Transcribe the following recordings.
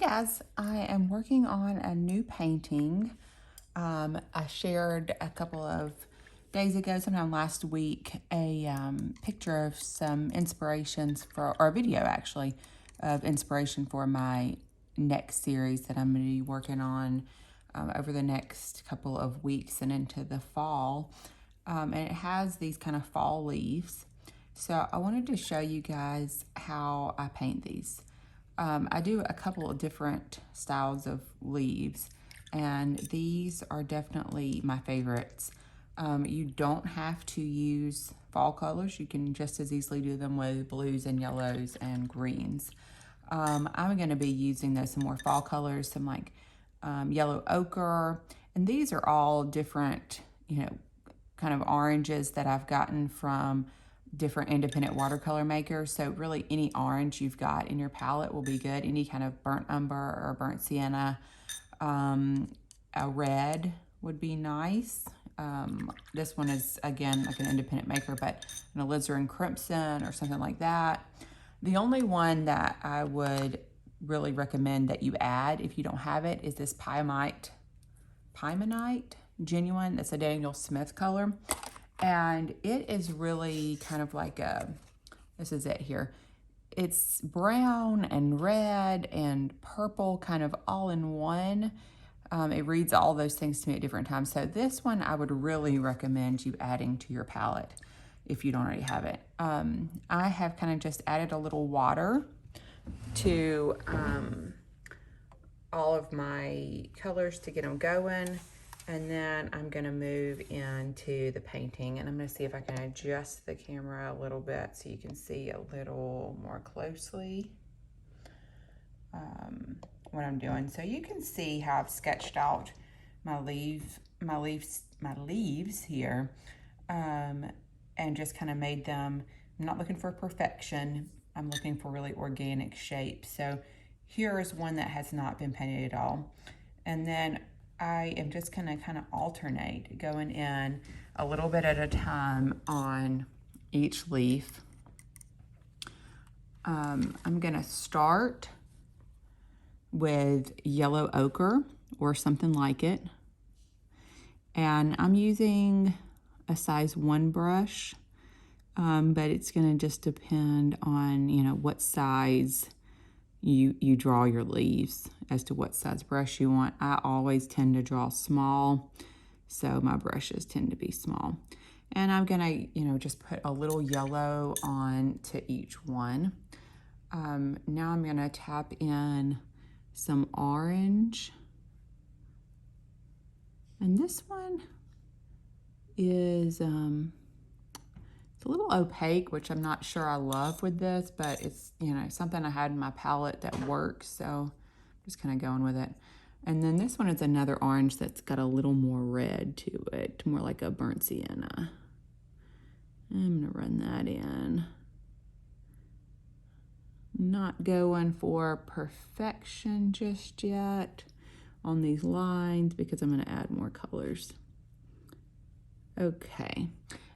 guys, I am working on a new painting. I shared a couple of days ago, sometime last week, a picture of some inspirations for, or a video actually, of inspiration for my next series that I'm going to be working on over the next couple of weeks and into the fall. And it has these kind of fall leaves. So I wanted to show you guys how I paint these. I do a couple of different styles of leaves, and these are definitely my favorites. You don't have to use fall colors. You can just as easily do them with blues and yellows and greens. I'm going to be using those some more fall colors, some like yellow ochre, and these are all different, kind of oranges that I've gotten from different independent watercolor makers. So really any orange you've got in your palette will be good. Any kind of burnt umber or burnt sienna. A red would be nice. This one is, again, like an independent maker, but an alizarin crimson or something like that. The only one that I would really recommend that you add if you don't have it is this Piemonite Genuine. That's a Daniel Smith color. And it is really kind of like this is it here. It's brown and red and purple kind of all in one. It reads all those things to me at different times. So this one I would really recommend you adding to your palette if you don't already have it. I have kind of just added a little water to all of my colors to get them going. And then I'm gonna move into the painting, and I'm gonna see if I can adjust the camera a little bit so you can see a little more closely what I'm doing. So you can see how I've sketched out my leaves here, and just kind of made them. I'm not looking for perfection. I'm looking for really organic shape. So here is one that has not been painted at all. And then I am just gonna kind of alternate going in a little bit at a time on each leaf. I'm gonna start with yellow ochre or something like it. And I'm using a size 1 brush, but it's gonna just depend on, what size you draw your leaves as to what size brush you want. I always tend to draw small, so my brushes tend to be small. And I'm gonna, just put a little yellow on to each one. Now I'm gonna tap in some orange. And this one is, it's a little opaque, which I'm not sure I love with this, but it's, something I had in my palette that works, so I'm just kind of going with it. And then this one is another orange that's got a little more red to it, more like a burnt sienna. I'm gonna run that in. Not going for perfection just yet on these lines because I'm gonna add more colors. Okay.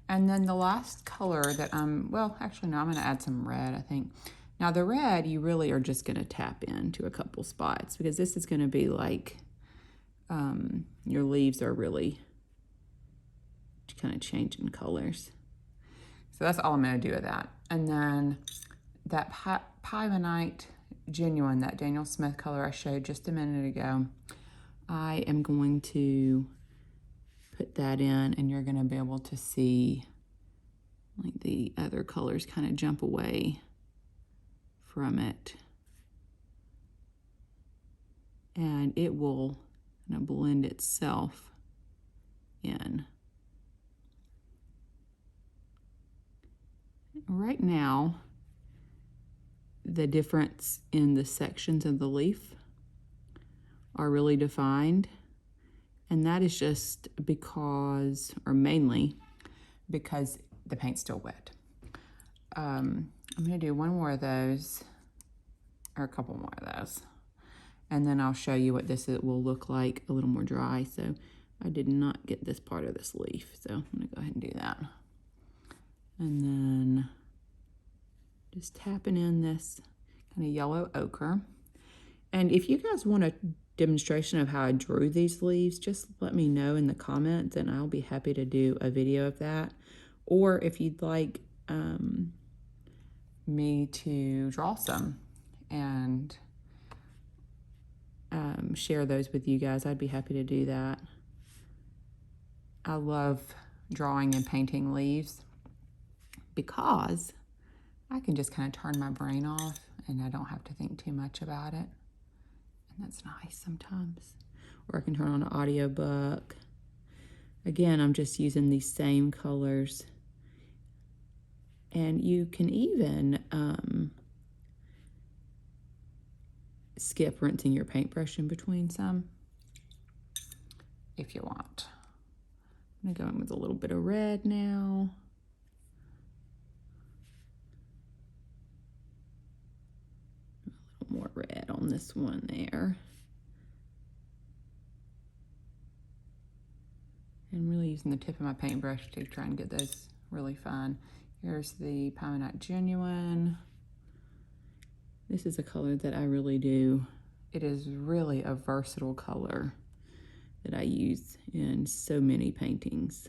And then the last color that well, actually, no, I'm going to add some red, I think. Now, the red, you really are just going to tap into a couple spots because this is going to be like your leaves are really kind of changing colors. So that's all I'm going to do with that. And then that Piemonite Genuine, that Daniel Smith color I showed just a minute ago, I am going to put that in, and you're going to be able to see like the other colors kind of jump away from it, and it will kind of blend itself in. Right now, the difference in the sections of the leaf are really defined, and that is just because, or mainly because the paint's still wet. I'm gonna do one more of those, or a couple more of those, and then I'll show you what this will look like a little more dry. So I did not get this part of this leaf, so I'm gonna go ahead and do that. And then just tapping in this kind of yellow ochre. And if you guys want a demonstration of how I drew these leaves, just let me know in the comments and I'll be happy to do a video of that. Or if you'd like me to draw some and share those with you guys, I'd be happy to do that. I love drawing and painting leaves because I can just kind of turn my brain off and I don't have to think too much about it. And that's nice sometimes. Or I can turn on an audiobook. Again, I'm just using these same colors. And you can even skip rinsing your paintbrush in between some if you want. I'm gonna go in with a little bit of red now. A little more red on this one there. And really using the tip of my paintbrush to try and get those really fun. Here's the Palmolive Genuine. This is a color that I really do. It is really a versatile color that I use in so many paintings.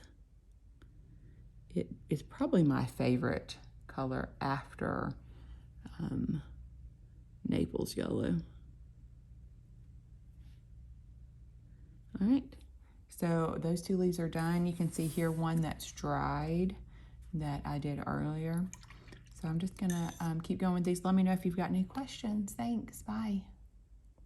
It is probably my favorite color after Naples Yellow. All right, so those two leaves are done. You can see here one that's dried that I did earlier. So I'm just gonna keep going with these. Let me know if you've got any questions. Thanks, bye.